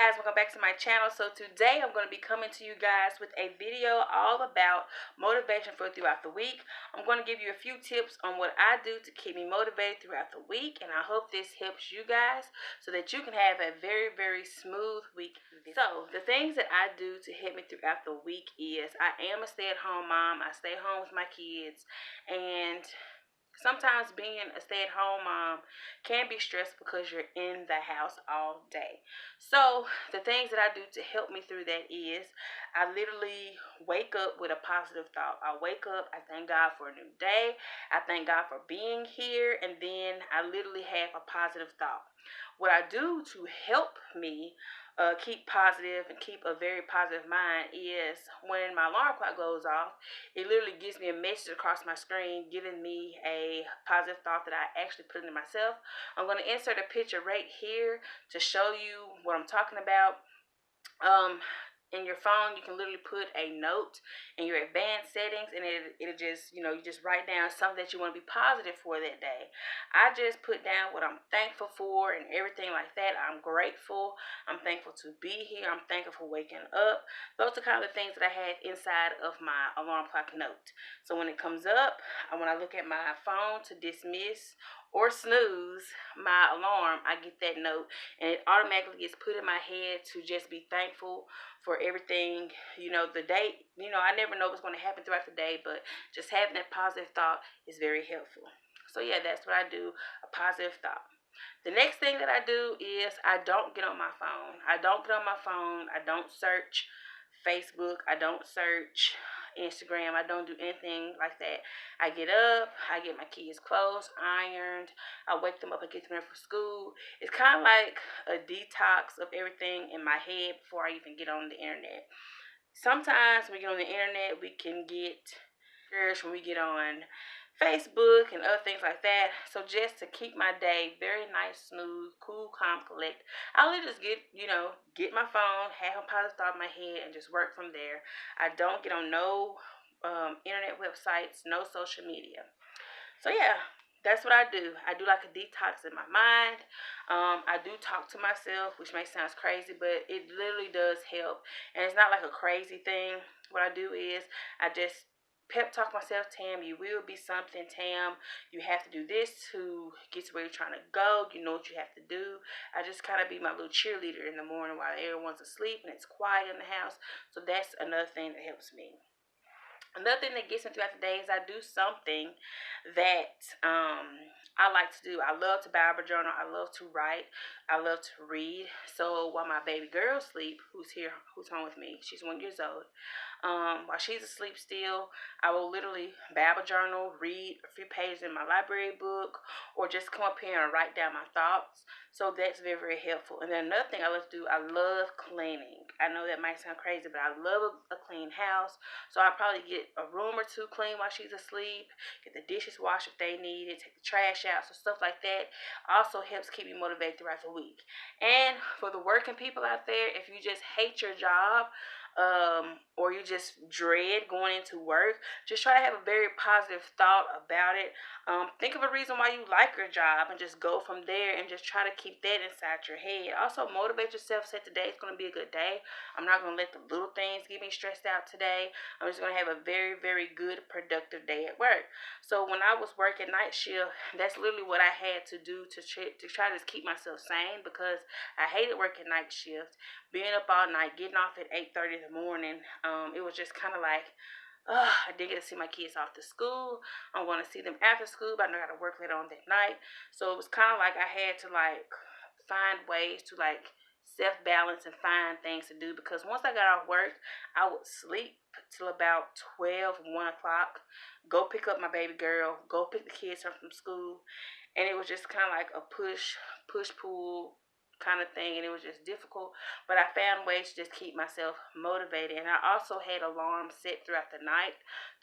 guys, welcome back to my channel. So today I'm going to be coming to you guys with a video all about motivation for throughout the week. I'm going to give you a few tips on what I do to keep me motivated throughout the week, and I hope this helps you guys so that you can have a very smooth week. So the things that I do to help me throughout the week is I am a stay-at-home mom. I stay home with my kids, and sometimes being a stay-at-home mom can be stressful because you're in the house all day. So the things that I do to help me through that is I literally wake up with a positive thought. I wake up, I thank God for a new day, I thank God for being here, and then I literally have a positive thought. What I do to help me keep positive and keep a very positive mind is when my alarm clock goes off, it literally gives me a message across my screen giving me a positive thought that I actually put into myself. I'm going to insert a picture right here to show you what I'm talking about. In your phone, you can literally put a note in your advanced settings, and it'll just, you just write down something that you want to be positive for that day. I just put down what I'm thankful for and everything like that. I'm grateful. I'm thankful to be here. I'm thankful for waking up. Those are kind of the things that I have inside of my alarm clock note. So when it comes up, when I look at my phone to dismiss or snooze my alarm, I get that note, and it automatically gets put in my head to just be thankful for everything. The day, I never know what's going to happen throughout the day, but just having that positive thought is very helpful. So yeah, that's what I do, a positive thought. The next thing that I do is I don't get on my phone. I don't get on my phone. I don't search Facebook. I don't search Instagram. I don't do anything like that. I get up, I get my kids' clothes ironed, I wake them up and get them ready for school. It's kind of like a detox of everything in my head before I even get on the internet. Sometimes when we get on the internet, we can get discouraged when we get on Facebook and other things like that. So just to keep my day very nice, smooth, cool, calm, collect, I will just get my phone, have a positive thought in my head, and just work from there. I don't get on no internet websites, no social media. So yeah, that's what I do. I do like a detox in my mind. I do talk to myself, which may sound crazy, but it literally does help. And it's not like a crazy thing. What I do is I just pep talk myself. Tam, you will be something. Tam, you have to do this to get to where you're trying to go. You know what you have to do. I just kind of be my little cheerleader in the morning while everyone's asleep and it's quiet in the house. So that's another thing that helps me. Another thing that gets me throughout the day is I do something that I like to do. I love to Bible journal. I love to write. I love to read. So while my baby girl sleep, who's home with me, she's 1 year old. While she's asleep still, I will literally Bible journal, read a few pages in my library book, or just come up here and write down my thoughts. So that's very helpful. And then another thing I love to do, I love cleaning. I know that might sound crazy, but I love a clean house. So I probably get a room or two clean while she's asleep, get the dishes washed if they need it, take the trash out, so stuff like that also helps keep me motivated throughout the week. And for the working people out there, if you just hate your job, or you just dread going into work, just try to have a very positive thought about it. Think of a reason why you like your job and just go from there and just try to keep that inside your head. Also motivate yourself, say today is going to be a good day. I'm not going to let the little things get me stressed out today. I'm just going to have a very good productive day at work. So when I was working night shift, that's literally what I had to do to try to keep myself sane, because I hated working night shift, being up all night, getting off at 8:30 in the morning. It was just kind of like, I didn't get to see my kids off to school. I'm going to see them after school, but I know I got to work later on that night. So it was kind of like I had to find ways to self-balance and find things to do, because once I got off work, I would sleep till about 12, 1 o'clock, go pick up my baby girl, go pick the kids up from school, and it was just kind of like a push pull kind of thing, and it was just difficult, but I found ways to just keep myself motivated. And I also had alarms set throughout the night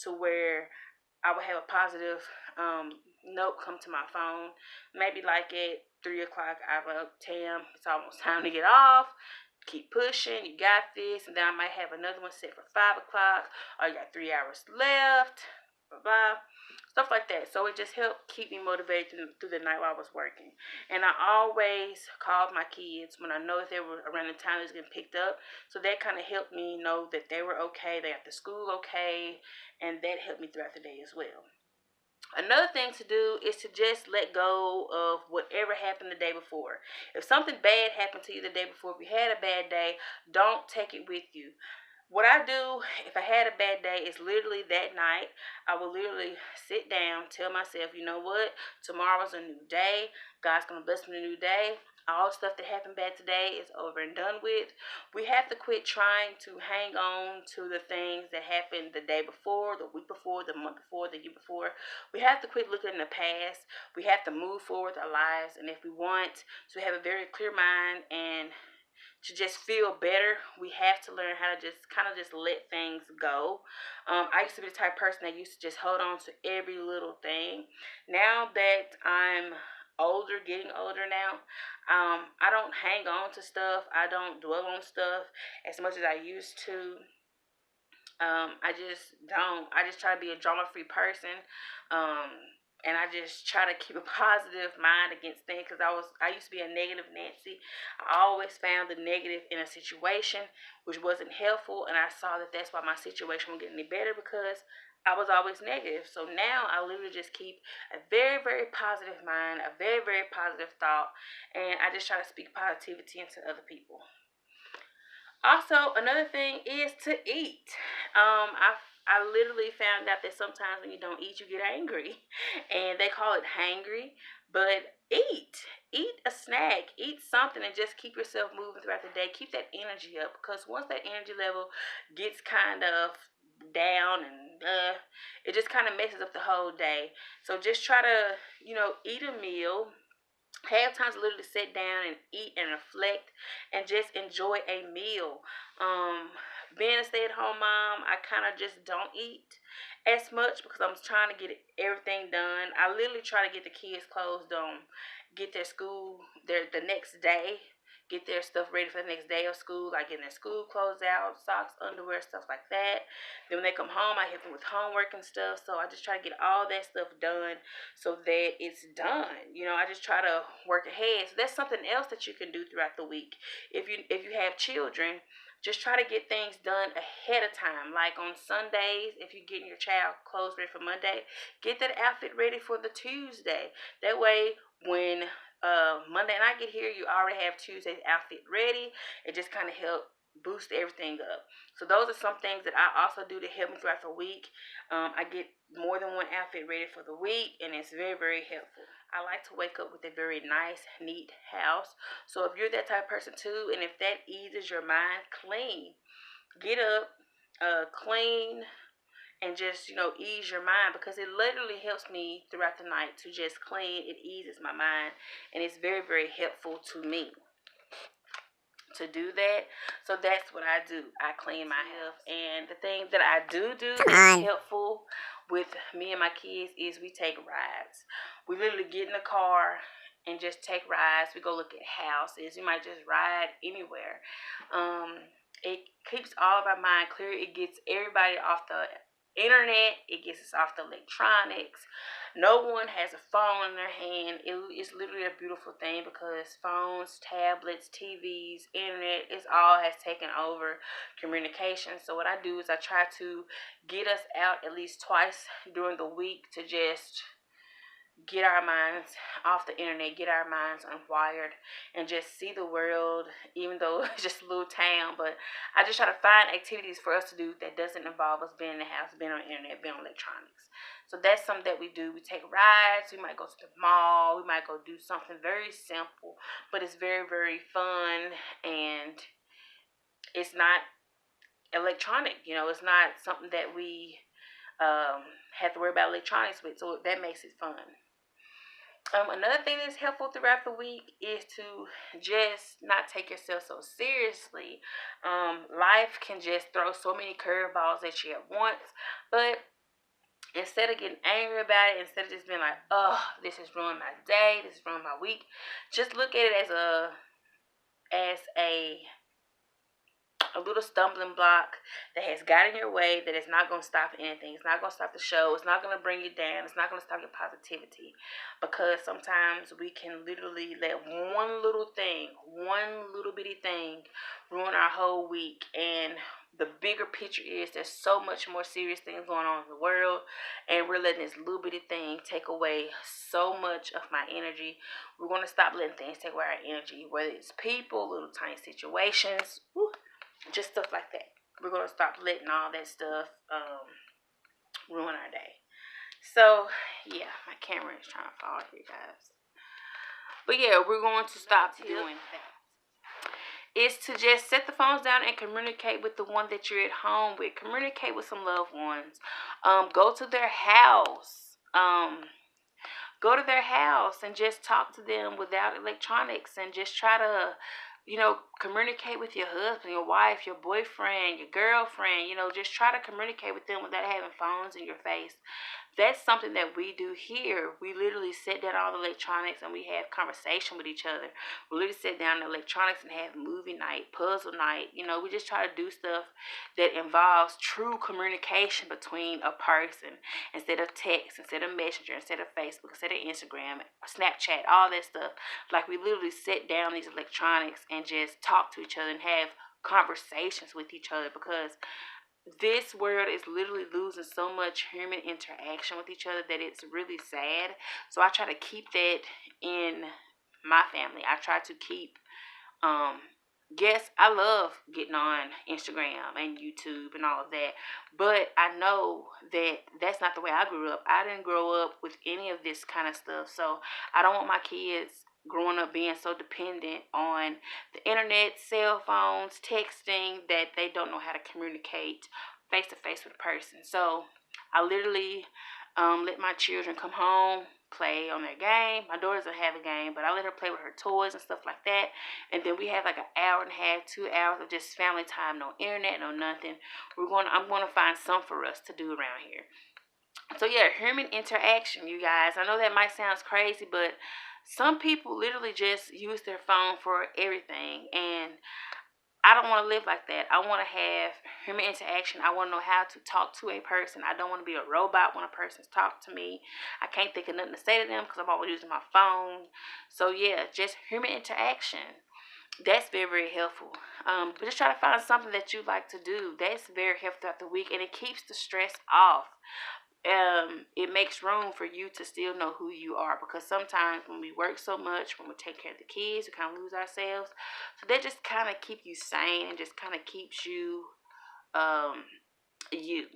to where I would have a positive note come to my phone, maybe like at 3 o'clock. I would, Tam, it's almost time to get off, keep pushing, you got this. And then I might have another one set for 5 o'clock, or you got 3 hours left, blah blah. stuff like that. So it just helped keep me motivated through the night while I was working. And I always called my kids when I know that they were around the time they was getting picked up. So that kind of helped me know that they were okay, they got to school okay, and that helped me throughout the day as well. Another thing to do is to just let go of whatever happened the day before. If something bad happened to you the day before, if you had a bad day, don't take it with you. What I do if I had a bad day is literally that night, I will literally sit down, tell myself, you know what, tomorrow's a new day. God's going to bless me with a new day. All the stuff that happened bad today is over and done with. We have to quit trying to hang on to the things that happened the day before, the week before, the month before, the year before. We have to quit looking in the past. We have to move forward with our lives. And if we want to have a very clear mind and to just feel better, we have to learn how to just kind of just let things go. I used to be the type of person that used to just hold on to every little thing. Now that I'm older, getting older now, I don't hang on to stuff. I don't dwell on stuff as much as I used to. I just don't. I just try to be a drama-free person. Um, and I just try to keep a positive mind against things because I used to be a negative Nancy. I always found the negative in a situation, which wasn't helpful, and I saw that that's why my situation wasn't getting any better because I was always negative. So now I literally just keep a very, very positive mind, a very, very positive thought, and I just try to speak positivity into other people. Also, another thing is to eat. I literally found out that sometimes when you don't eat, you get angry, and they call it hangry. But eat a snack, eat something, and just keep yourself moving throughout the day. Keep that energy up because once that energy level gets kind of down and it just kind of messes up the whole day. So just try to eat a meal, have time to literally sit down and eat and reflect and just enjoy a meal. Being a stay-at-home mom, I kind of just don't eat as much because I'm trying to get everything done. I literally try to get the kids' clothes done, get their school the next day, get their stuff ready for the next day of school, like getting their school clothes out, socks, underwear, stuff like that. Then when they come home, I help them with homework and stuff. So I just try to get all that stuff done so that it's done. I just try to work ahead. So that's something else that you can do throughout the week. If you have children, just try to get things done ahead of time. Like on Sundays, if you're getting your child clothes ready for Monday, get that outfit ready for the Tuesday. That way, when Monday night get here, you already have Tuesday's outfit ready. It just kind of help boost everything up. So those are some things that I also do to help me throughout the week. I get more than one outfit ready for the week, and it's very, very helpful. I like to wake up with a very nice, neat house. So if you're that type of person too, and if that eases your mind, clean. Get up, clean, and just ease your mind because it literally helps me throughout the night to just clean. It eases my mind, and it's very, very helpful to me to do that. So that's what I do. I clean my house. And the thing that I do that's helpful with me and my kids is we take rides. We literally get in the car and just take rides. We go look at houses. We might just ride anywhere. It keeps all of our mind clear. It gets everybody off the internet. It gets us off the electronics. No one has a phone in their hand. It's literally a beautiful thing because phones, tablets, TVs, internet, it's all has taken over communication. So what I do is I try to get us out at least twice during the week to just get our minds off the internet, get our minds unwired, and just see the world, even though it's just a little town. But I just try to find activities for us to do that doesn't involve us being in the house, being on the internet, being on electronics. So that's something that we do. We take rides, we might go to the mall, we might go do something very simple, but it's very, very fun, and it's not electronic. It's not something that we have to worry about electronics with, so that makes it fun. Another thing that's helpful throughout the week is to just not take yourself so seriously. Life can just throw so many curveballs at you at once, but instead of getting angry about it, instead of just being like, oh, this has ruined my day, this has ruined my week, just look at it as a a little stumbling block that has got in your way, that is not going to stop anything. It's not going to stop the show. It's not going to bring you down. It's not going to stop your positivity, because sometimes we can literally let one little thing, one little bitty thing, ruin our whole week. And the bigger picture is there's so much more serious things going on in the world, and we're letting this little bitty thing take away so much of my energy. We're going to stop letting things take away our energy, whether it's people, little tiny situations, just stuff like that. We're going to stop letting all that stuff ruin our day. So, yeah, my camera is trying to fall here, guys. But yeah, we're going to stop doing that. Is to just set the phones down and communicate with the one that you're at home with. Communicate with some loved ones. Go to their house. Go to their house and just talk to them without electronics, and just try to, communicate with your husband, your wife, your boyfriend, your girlfriend. Just try to communicate with them without having phones in your face. That's something that we do here. We literally sit down all the electronics and we have conversation with each other. We literally sit down the electronics and have movie night, puzzle night. We just try to do stuff that involves true communication between a person, instead of text, instead of Messenger, instead of Facebook, instead of Instagram, Snapchat, all that stuff. Like, we literally sit down these electronics and just talk to each other and have conversations with each other, because this world is literally losing so much human interaction with each other that it's really sad. So I try to keep that in my family. I try to keep, yes, I love getting on Instagram and YouTube and all of that, but I know that that's not the way I grew up. I didn't grow up with any of this kind of stuff, so I don't want my kids growing up being so dependent on the internet, cell phones, texting, that they don't know how to communicate face to face with a person. So I literally let my children come home, play on their game. My daughter doesn't have a game, but I let her play with her toys and stuff like that. And then we have like an hour and a half, 2 hours of just family time, no internet, no nothing. I'm going to find something for us to do around here. So yeah, human interaction, you guys. I know that might sound crazy, but some people literally just use their phone for everything, and I don't want to live like that. I want to have human interaction. I want to know how to talk to a person. I don't want to be a robot when a person's talking to me. I can't think of nothing to say to them because I'm always using my phone. So yeah, just human interaction. That's very, very helpful. But just try to find something that you like to do. That's very helpful throughout the week, and it keeps the stress off. It makes room for you to still know who you are, because sometimes when we work so much, when we take care of the kids, we kind of lose ourselves. So that just kind of keep you sane and just kind of keeps you you.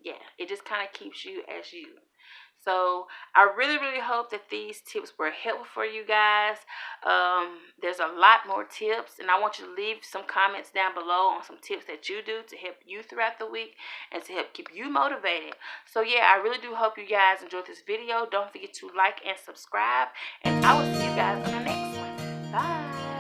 Yeah, it just kind of keeps you as you. So I really, really hope that these tips were helpful for you guys. There's a lot more tips, and I want you to leave some comments down below on some tips that you do to help you throughout the week and to help keep you motivated. So yeah, I really do hope you guys enjoyed this video. Don't forget to like and subscribe, and I will see you guys on the next one. Bye.